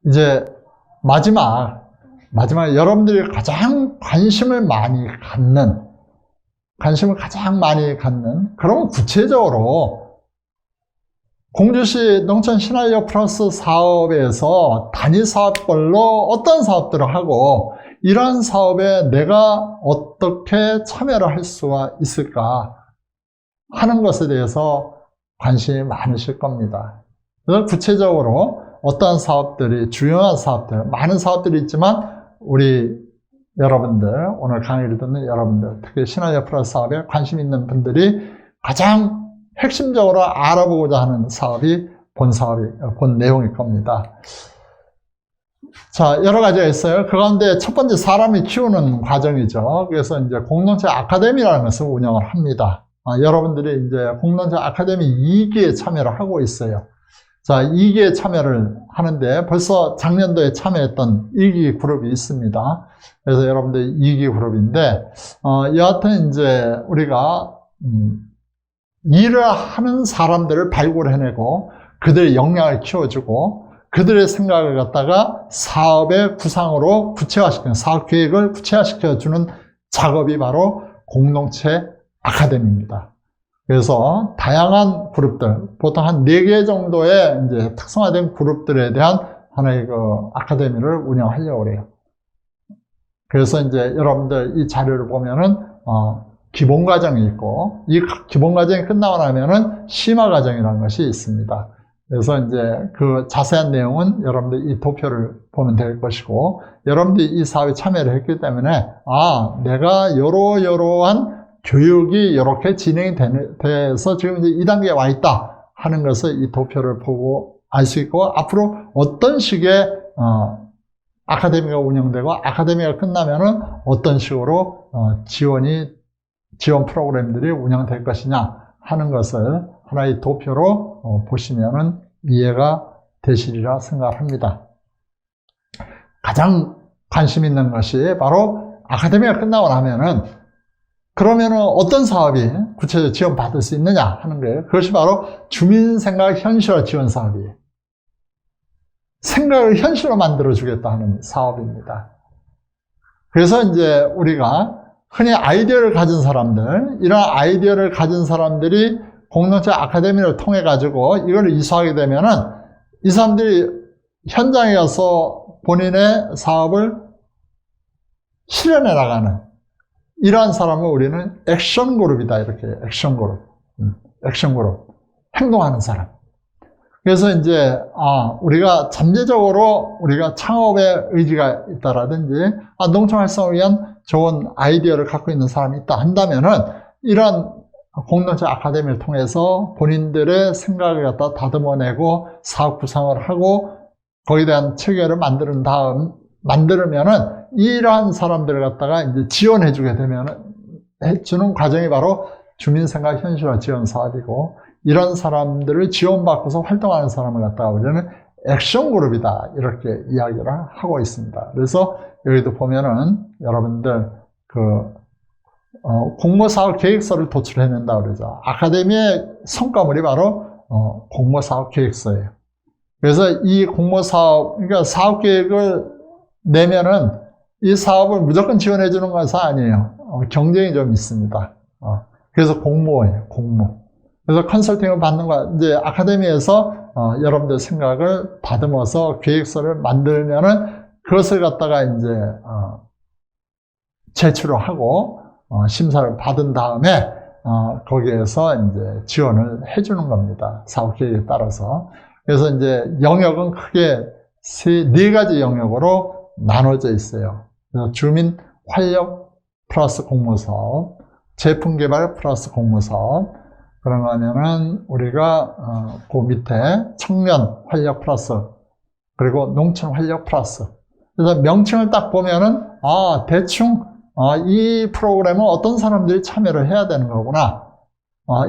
이제 마지막 여러분들이 가장 관심을 가장 많이 갖는 그런 구체적으로 공주시 농촌 신활력 플러스 사업에서 단위 사업별로 어떤 사업들을 하고 이러한 사업에 내가 어떻게 참여를 할 수가 있을까 하는 것에 대해서 관심이 많으실 겁니다. 그래서 구체적으로 어떤 사업들이 중요한 사업들, 많은 사업들이 있지만 우리 여러분들, 오늘 강의를 듣는 여러분들, 특히 신활력 플러스 사업에 관심 있는 분들이 가장 핵심적으로 알아보고자 하는 사업이 본 내용일 겁니다. 자, 여러 가지가 있어요. 그 가운데 첫 번째 사람이 키우는 과정이죠. 그래서 이제 공동체 아카데미라는 것을 운영을 합니다. 여러분들이 이제 공동체 아카데미 2기에 참여를 하고 있어요. 자, 2기에 참여를 하는데 벌써 작년도에 참여했던 1기 그룹이 있습니다. 그래서 여러분들 2기 그룹인데, 여하튼 이제 우리가, 일을 하는 사람들을 발굴해내고 그들의 역량을 키워주고 그들의 생각을 갖다가 사업의 구상으로 구체화시키는, 사업 계획을 구체화시켜주는 작업이 바로 공동체 아카데미입니다. 그래서 다양한 그룹들, 보통 한 4개 정도의 이제 특성화된 그룹들에 대한 하나의 그 아카데미를 운영하려고 그래요. 그래서 이제 여러분들 이 자료를 보면은, 기본 과정이 있고, 이 기본 과정이 끝나고 나면은 심화 과정이라는 것이 있습니다. 그래서 이제 그 자세한 내용은 여러분들 이 도표를 보면 될 것이고, 여러분들이 이 사업에 참여를 했기 때문에, 내가 여러한 교육이 이렇게 진행이 돼서 지금 이제 2단계에 와 있다 하는 것을 이 도표를 보고 알 수 있고, 앞으로 어떤 식의 아카데미가 운영되고 아카데미가 끝나면은 어떤 식으로 지원 프로그램들이 운영될 것이냐 하는 것을 하나의 도표로 보시면은 이해가 되시리라 생각합니다. 가장 관심 있는 것이 바로 아카데미가 끝나고 나면은 그러면은 어떤 사업이 구체적으로 지원받을 수 있느냐 하는 거예요. 그것이 바로 주민생각 현실화 지원 사업이에요. 생각을 현실로 만들어주겠다 하는 사업입니다. 그래서 이제 우리가 흔히 아이디어를 가진 사람들, 이런 아이디어를 가진 사람들이 공동체 아카데미를 통해 가지고 이걸 이수하게 되면은 이 사람들이 현장에 가서 본인의 사업을 실현해 나가는 이러한 사람을 우리는 액션 그룹이다, 이렇게. 액션 그룹. 행동하는 사람. 그래서 이제, 우리가 잠재적으로 우리가 창업의 의지가 있다라든지, 농촌 활성화를 위한 좋은 아이디어를 갖고 있는 사람이 있다 한다면은, 이런 공동체 아카데미를 통해서 본인들의 생각을 갖다 다듬어내고 사업 구상을 하고 거기에 대한 체계를 만들면은 이러한 사람들을 갖다가 이제 지원해주게 되면 해주는 과정이 바로 주민생각 현실화 지원 사업이고, 이런 사람들을 지원받고서 활동하는 사람을 갖다가 우리는 액션 그룹이다, 이렇게 이야기를 하고 있습니다. 그래서 여기도 보면은 여러분들 공모사업 계획서를 도출해낸다 그러죠. 아카데미의 성과물이 바로 공모사업 계획서예요. 그래서 이 공모사업, 그러니까 사업 계획을 내면은 이 사업을 무조건 지원해 주는 것은 아니에요. 경쟁이 좀 있습니다. 그래서 공모예요, 공모. 그래서 컨설팅을 받는 거, 이제 아카데미에서 여러분들 생각을 다듬어서 계획서를 만들면은 그것을 갖다가 이제 제출을 하고 심사를 받은 다음에 거기에서 이제 지원을 해주는 겁니다. 사업 계획에 따라서. 그래서 이제 영역은 크게 4가지 영역으로 나눠져 있어요. 그래서 주민 활력 플러스 공모사업, 제품 개발 플러스 공모사업, 그런가 하면은 우리가 그 밑에 청년 활력 플러스, 그리고 농촌 활력 플러스. 그래서 명칭을 딱 보면은 대충 이 프로그램은 어떤 사람들이 참여를 해야 되는 거구나,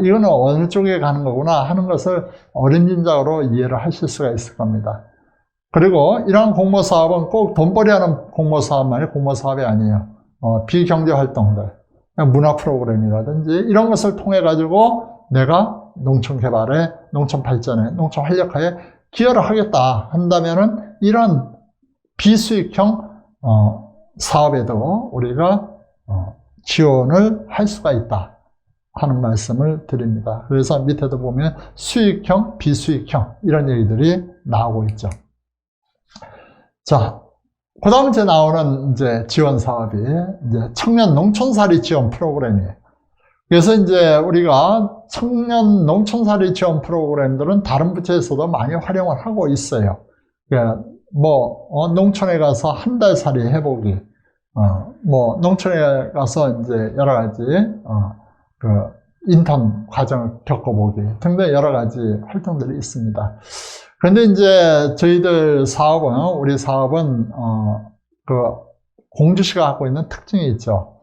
이거는 어느 쪽에 가는 거구나 하는 것을 어림짐작으로 이해를 하실 수가 있을 겁니다. 그리고 이러한 공모사업은 꼭 돈벌이 하는 공모사업만이 공모사업이 아니에요. 비경제활동들, 문화 프로그램이라든지 이런 것을 통해 가지고 내가 농촌 개발에, 농촌 발전에, 농촌 활력화에 기여를 하겠다 한다면은 이런 비수익형 사업에도 우리가 지원을 할 수가 있다 하는 말씀을 드립니다. 그래서 밑에도 보면 수익형, 비수익형 이런 얘기들이 나오고 있죠. 자, 그 다음 이제 나오는 이제 지원 사업이 이제 청년 농촌살이 지원 프로그램이에요. 그래서 이제 우리가 청년 농촌살이 지원 프로그램들은 다른 부처에서도 많이 활용을 하고 있어요. 그러니까 농촌에 가서 한 달 살이 해보기, 농촌에 가서 이제 여러 가지 인턴 과정을 겪어보기 등등 여러 가지 활동들이 있습니다. 그런데 이제 저희들 사업은, 우리 사업은 공주시가 갖고 있는 특징이 있죠.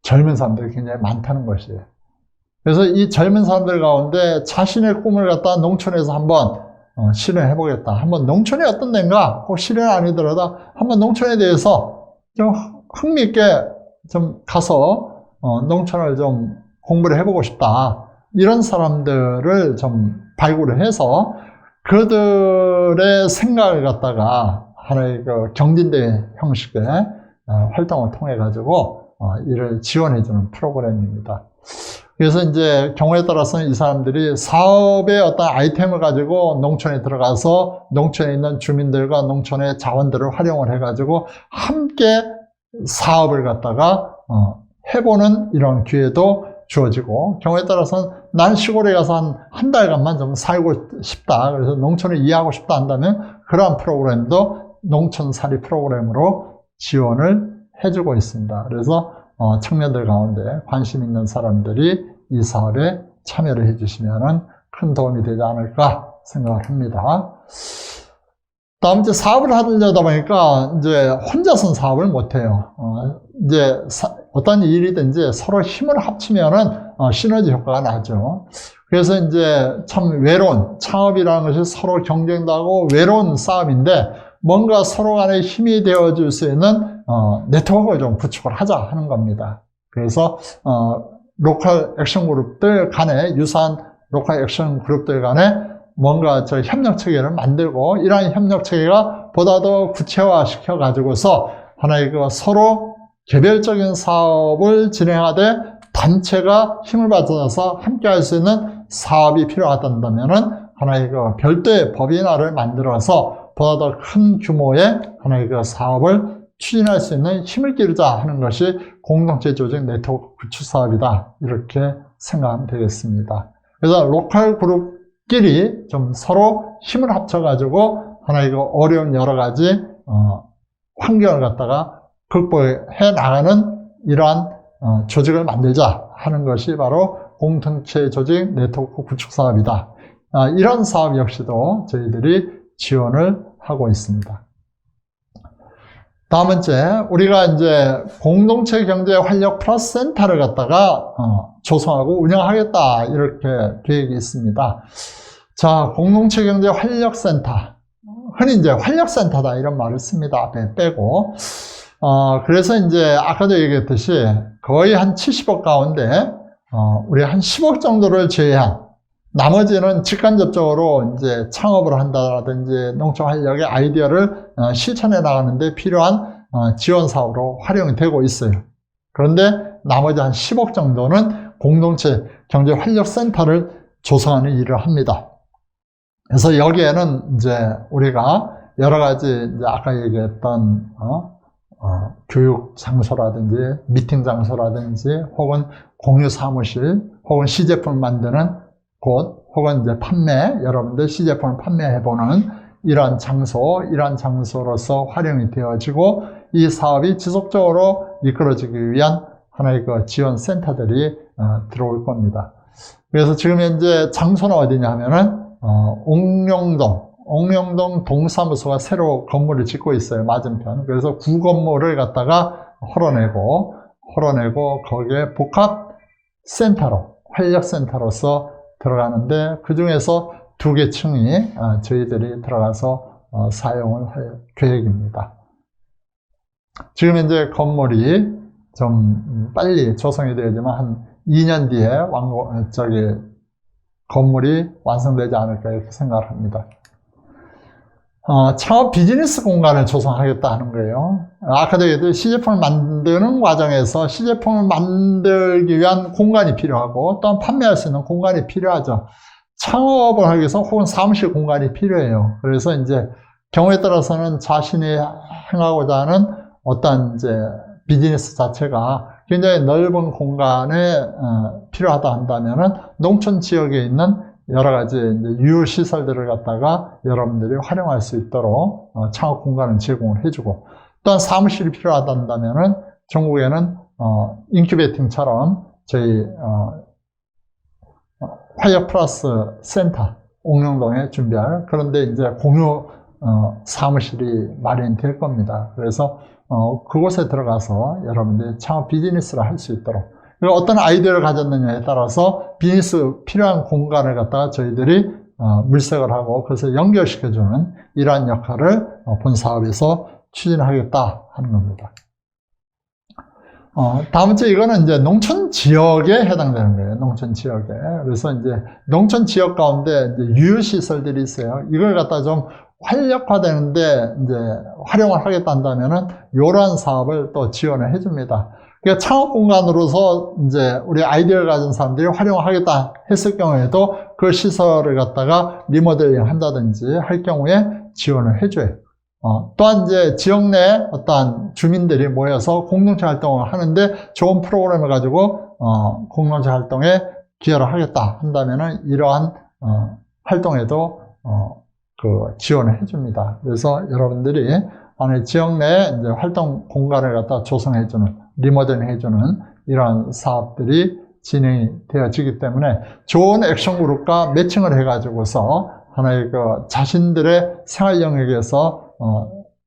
젊은 사람들이 굉장히 많다는 것이에요. 그래서 이 젊은 사람들 가운데 자신의 꿈을 갖다 농촌에서 한번 실현해 보겠다. 한번 농촌이 어떤 데인가 꼭 실현 아니더라도 한번 농촌에 대해서 좀 흥미있게 좀 가서 농촌을 좀 공부를 해보고 싶다. 이런 사람들을 좀 발굴을 해서 그들의 생각을 갖다가 하나의 경진대 형식의 활동을 통해 가지고 이를 지원해주는 프로그램입니다. 그래서 이제 경우에 따라서는 이 사람들이 사업의 어떤 아이템을 가지고 농촌에 들어가서 농촌에 있는 주민들과 농촌의 자원들을 활용을 해가지고 함께 사업을 갖다가 해보는 이런 기회도 주어지고, 경우에 따라서는 난 시골에 가서 한 달간만 좀 살고 싶다, 그래서 농촌을 이해하고 싶다 한다면 그러한 프로그램도 농촌살이 프로그램으로 지원을 해주고 있습니다. 그래서 청년들 가운데 관심 있는 사람들이 이 사업에 참여를 해주시면 큰 도움이 되지 않을까 생각을 합니다. 다음 이제 사업을 하려다 보니까 이제 혼자서는 사업을 못해요. 이제 어떤 일이든지 서로 힘을 합치면은 시너지 효과가 나죠. 그래서 이제 참 외로운 창업이라는 것이 서로 경쟁도 하고 외로운 싸움인데, 뭔가 서로 간에 힘이 되어줄 수 있는 네트워크를 좀 구축을 하자 하는 겁니다. 그래서 로컬 액션 그룹들 간에, 유사한 로컬 액션 그룹들 간에 뭔가 협력 체계를 만들고, 이러한 협력 체계가 보다 더 구체화 시켜 가지고서 하나의 서로 개별적인 사업을 진행하되 단체가 힘을 받아서 함께 할 수 있는 사업이 필요하다면은 하나의 별도의 법인화를 만들어서 보다 더 큰 규모의 하나의 사업을 추진할 수 있는 힘을 기르자 하는 것이 공동체 조직 네트워크 구축 사업이다, 이렇게 생각하면 되겠습니다. 그래서 로컬 그룹끼리 좀 서로 힘을 합쳐가지고 하나의 어려운 여러 가지 환경을 갖다가 극복해 나가는 이러한 조직을 만들자 하는 것이 바로 공동체 조직 네트워크 구축 사업이다. 이런 사업 역시도 저희들이 지원을 하고 있습니다. 다음 번째, 우리가 이제 공동체 경제 활력 플러스 센터를 갖다가 조성하고 운영하겠다, 이렇게 계획이 있습니다. 자, 공동체 경제 활력 센터, 흔히 이제 활력 센터다 이런 말을 씁니다. 앞에 빼고. 그래서 이제 아까도 얘기했듯이 거의 한 70억 가운데 우리 한 10억 정도를 제외한, 나머지는 직간접적으로 이제 창업을 한다든지 농촌 활력의 아이디어를 실천해 나가는데 필요한 지원 사업으로 활용이 되고 있어요. 그런데 나머지 한 10억 정도는 공동체 경제 활력 센터를 조성하는 일을 합니다. 그래서 여기에는 이제 우리가 여러 가지 이제 아까 얘기했던 교육 장소라든지 미팅 장소라든지 혹은 공유 사무실 혹은 시제품을 만드는 곳 혹은 이제 판매, 여러분들 시제품을 판매해보는 이러한 장소, 이러한 장소로서 활용이 되어지고 이 사업이 지속적으로 이끌어지기 위한 하나의 지원 센터들이 들어올 겁니다. 그래서 지금 현재 장소는 어디냐 하면은 옥룡동 동사무소가 새로 건물을 짓고 있어요. 맞은편. 그래서 구건물을 갖다가 헐어내고 거기에 복합센터로, 활력센터로서 들어가는데, 그 중에서 2개 층이 저희들이 들어가서 사용을 할 계획입니다. 지금 현재 건물이 좀 빨리 조성이 되지만 한 2년 뒤에 건물이 완성되지 않을까 이렇게 생각을 합니다. 창업 비즈니스 공간을 조성하겠다 하는 거예요. 아까도 얘기했듯이 시제품을 만드는 과정에서 시제품을 만들기 위한 공간이 필요하고 또한 판매할 수 있는 공간이 필요하죠. 창업을 하기 위해서 혹은 사무실 공간이 필요해요. 그래서 이제 경우에 따라서는 자신이 행하고자 하는 어떤 이제 비즈니스 자체가 굉장히 넓은 공간에 필요하다 한다면은 농촌 지역에 있는 여러 가지 유휴 시설들을 갖다가 여러분들이 활용할 수 있도록 창업 공간을 제공을 해주고, 또한 사무실이 필요하다 한다면은 전국에는 인큐베이팅처럼 저희 화이어 플러스 센터 옥룡동에 준비할, 그런데 이제 공유 사무실이 마련될 겁니다. 그래서 그곳에 들어가서 여러분들이 창업 비즈니스를 할 수 있도록, 그리고 어떤 아이디어를 가졌느냐에 따라서 비즈니스 필요한 공간을 갖다가 저희들이 물색을 하고 그것을 연결시켜주는 이러한 역할을 본 사업에서 추진하겠다 하는 겁니다. 다음 번째, 이거는 이제 농촌 지역에 해당되는 거예요. 농촌 지역에. 그래서 이제 농촌 지역 가운데 이제 유휴시설들이 있어요. 이걸 갖다 좀 활력화되는데 이제 활용을 하겠다 한다면은 이러한 사업을 또 지원을 해줍니다. 그러니까 창업 공간으로서 이제 우리 아이디어를 가진 사람들이 활용하겠다 했을 경우에도 그 시설을 갖다가 리모델링 한다든지 할 경우에 지원을 해줘요. 또한 이제 지역 내 어떠한 주민들이 모여서 공동체 활동을 하는데 좋은 프로그램을 가지고 공동체 활동에 기여를 하겠다 한다면은 이러한 활동에도 지원을 해줍니다. 그래서 여러분들이 만약 지역 내 이제 활동 공간을 갖다 조성해주는, 리모델링 해주는 이러한 사업들이 진행이 되어지기 때문에 좋은 액션 그룹과 매칭을 해가지고서 하나의 자신들의 생활 영역에서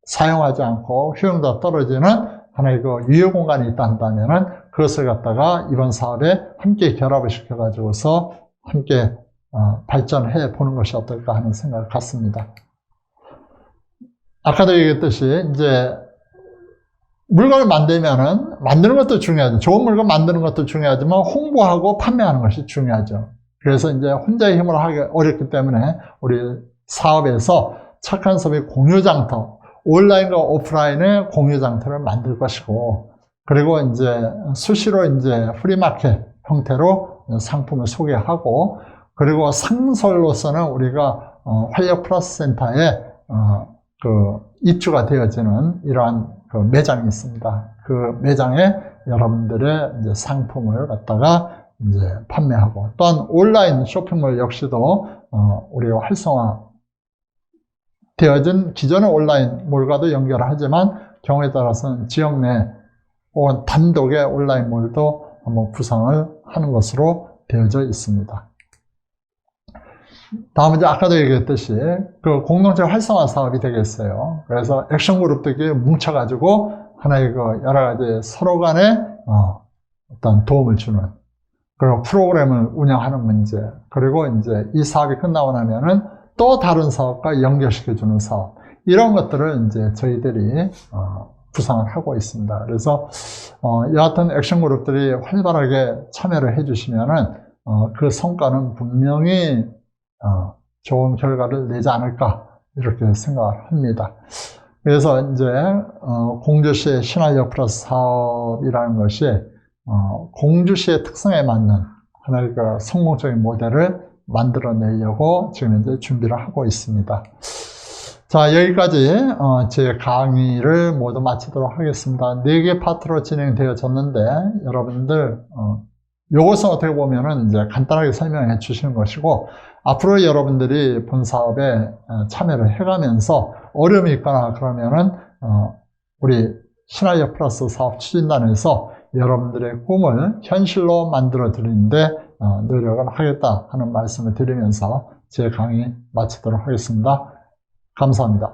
사용하지 않고 효용도가 떨어지는 하나의 유휴 공간이 있다 한다면은 그것을 갖다가 이번 사업에 함께 결합을 시켜가지고서 함께 발전해 보는 것이 어떨까 하는 생각을 갖습니다. 아까도 얘기했듯이 이제 물건을 만드는 것도 중요하죠. 좋은 물건 만드는 것도 중요하지만 홍보하고 판매하는 것이 중요하죠. 그래서 이제 혼자의 힘으로 하기 어렵기 때문에 우리 사업에서 착한 소비 공유장터, 온라인과 오프라인의 공유장터를 만들 것이고, 그리고 이제 수시로 이제 프리마켓 형태로 상품을 소개하고, 그리고 상설로서는 우리가 활력 플러스 센터에 입주가 되어지는 이러한 매장이 있습니다. 그 매장에 여러분들의 이제 상품을 갖다가 이제 판매하고, 또한 온라인 쇼핑몰 역시도 우리가 활성화 되어진 기존의 온라인 몰과도 연결하지만 경우에 따라서는 지역 내 혹은 단독의 온라인 몰도 한번 구성을 하는 것으로 되어져 있습니다. 다음은 이제 아까도 얘기했듯이 공동체 활성화 사업이 되겠어요. 그래서 액션 그룹들끼리 뭉쳐가지고 하나의 여러 가지 서로 간에 어떤 도움을 주는, 그리고 프로그램을 운영하는 문제, 그리고 이제 이 사업이 끝나고 나면은 또 다른 사업과 연결시켜주는 사업, 이런 것들을 이제 저희들이 구상을 하고 있습니다. 그래서 여하튼 액션 그룹들이 활발하게 참여를 해주시면은 그 성과는 분명히 좋은 결과를 내지 않을까 이렇게 생각을 합니다. 그래서 이제 공주시의 신활력 플러스 사업이라는 것이 공주시의 특성에 맞는 하나의 성공적인 모델을 만들어내려고 지금 현재 준비를 하고 있습니다. 자, 여기까지 제 강의를 모두 마치도록 하겠습니다. 4개 파트로 진행되어졌는데 여러분들 이것은 어떻게 보면은 이제 간단하게 설명해 주시는 것이고, 앞으로 여러분들이 본 사업에 참여를 해가면서 어려움이 있거나 그러면은 우리 신활력 플러스 사업 추진단에서 여러분들의 꿈을 현실로 만들어 드리는데 노력을 하겠다 하는 말씀을 드리면서 제 강의 마치도록 하겠습니다. 감사합니다.